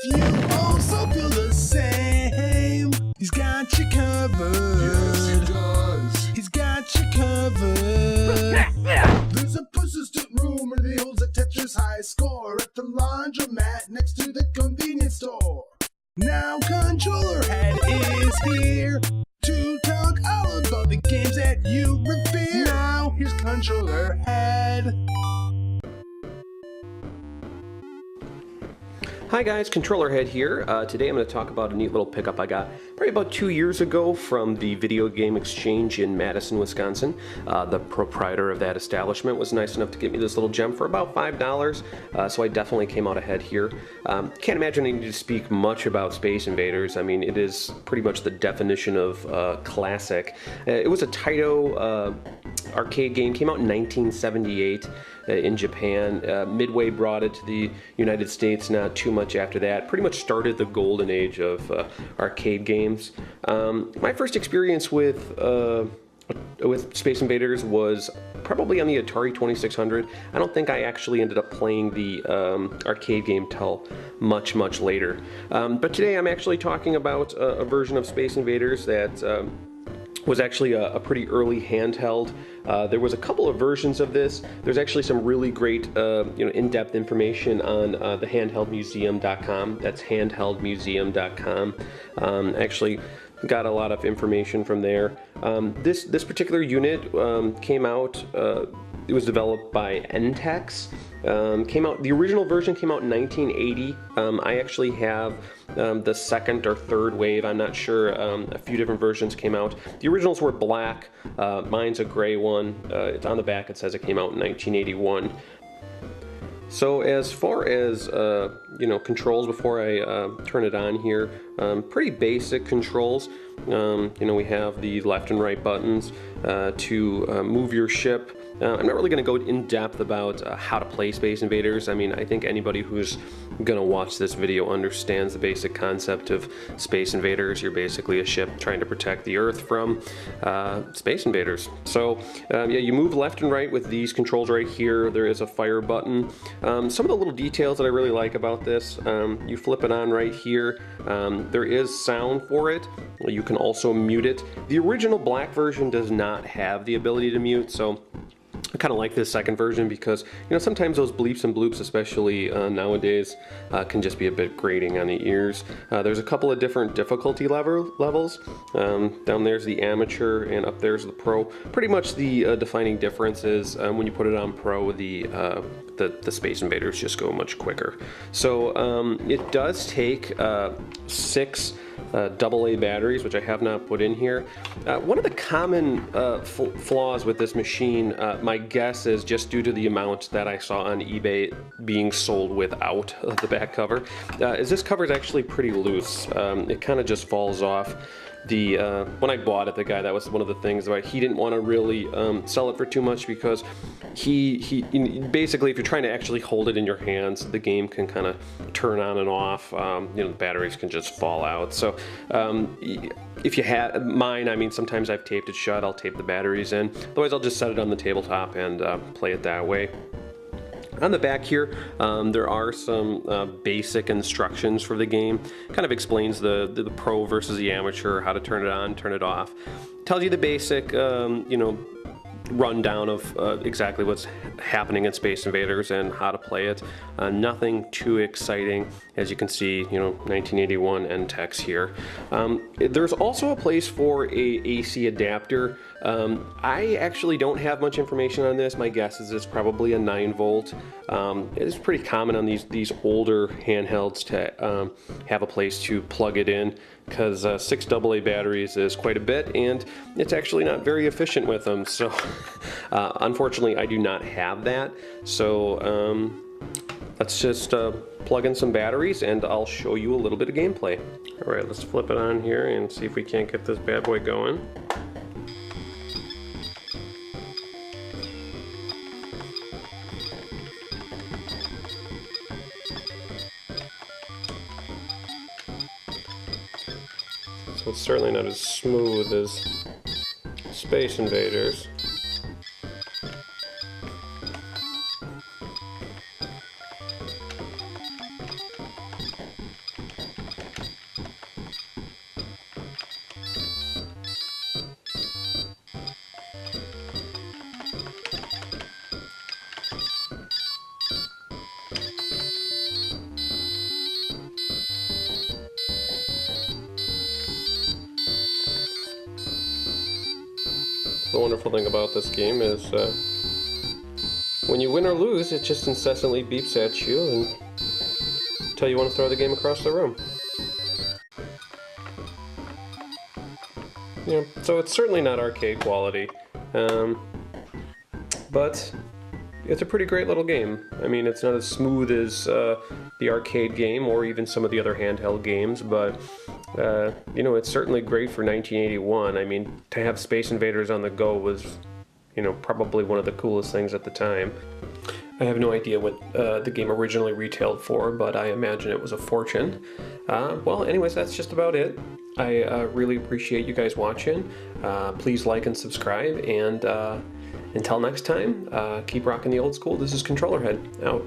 If you also feel the same, he's got you covered. Yes, he does. He's got you covered. There's a persistent rumor that he holds a Tetris high score at the laundromat next to the convenience store. Now Controller Head is here to talk all about the games that you revere. Now here's Controller Head. Hi guys, Controller Head here. Today I'm going to talk about a neat little pickup I got probably about 2 years ago from the Video Game Exchange in Madison, Wisconsin. The proprietor of that establishment was nice enough to give me this little gem for about $5, so I definitely came out ahead here. Can't imagine I need to speak much about Space Invaders. I mean, it is pretty much the definition of classic. It was a Taito arcade game, came out in 1978 in Japan. Midway brought it to the United States not too much after that. Pretty much started the golden age of arcade games. My first experience with Space Invaders was probably on the Atari 2600. I don't think I actually ended up playing the arcade game till much later. But today I'm actually talking about a version of Space Invaders that was actually a pretty early handheld. There was a couple of versions of this. There's actually some really great in-depth information on the handheldmuseum.com. That's handheldmuseum.com. Actually got a lot of information from there. This particular unit came out, it was developed by NTEX. The original version came out in 1980. I actually have the second or third wave, I'm not sure. A few different versions came out. The originals were black. Mine's a gray one. It's on the back, it says it came out in 1981. So as far as controls before I turn it on here, pretty basic controls. We have the left and right buttons to move your ship. I'm not really going to go in depth about how to play Space Invaders. I mean, I think anybody who's going to watch this video understands the basic concept of Space Invaders. You're basically a ship trying to protect the Earth from Space Invaders. So you move left and right with these controls right here. There is a fire button. Some of the little details that I really like about this, you flip it on right here. There is sound for it. You can also mute it. The original black version does not have the ability to mute, so I kind of like this second version because sometimes those bleeps and bloops, especially nowadays, can just be a bit grating on the ears. There's a couple of different difficulty levels. Down there's the amateur and up there's the pro. Pretty much the defining difference is when you put it on pro, the Space Invaders just go much quicker. So it does take 6 AA batteries, which I have not put in here. One of the common flaws with this machine, my guess is just due to the amount that I saw on eBay being sold without the back cover, is this cover is actually pretty loose. It kind of just falls off. When I bought it, the guy, that was one of the things, right? He didn't want to really sell it for too much because he basically, if you're trying to actually hold it in your hands, the game can kind of turn on and off. The batteries can just fall out. So if you had mine, I mean, sometimes I've taped it shut. I'll tape the batteries in. Otherwise, I'll just set it on the tabletop and play it that way. On the back here, there are some basic instructions for the game. Kind of explains the pro versus the amateur, how to turn it on, turn it off. Tells you the basic, rundown of exactly what's happening in Space Invaders and how to play it. Nothing too exciting. As you can see, 1981 NTEX here. There's also a place for a AC adapter. I actually don't have much information on this. My guess is it's probably a 9-volt. It's pretty common on these older handhelds to have a place to plug it in, because 6 AA batteries is quite a bit, and it's actually not very efficient with them. So unfortunately, I do not have that. So let's just plug in some batteries and I'll show you a little bit of gameplay. All right, let's flip it on here and see if we can't get this bad boy going. So it's certainly not as smooth as Space Invaders. wonderful thing about this game is when you win or lose, it just incessantly beeps at you and until you want to throw the game across the room. Yeah, so it's certainly not arcade quality, but it's a pretty great little game. I mean, it's not as smooth as the arcade game or even some of the other handheld games, but you know, it's certainly great for 1981. I mean, to have Space Invaders on the go was, you know, probably one of the coolest things at the time. I have no idea what the game originally retailed for, but I imagine it was a fortune. Well, anyways, that's just about it. I really appreciate you guys watching. Please like and subscribe, and until next time, keep rocking the old school. This is Controllerhead, out.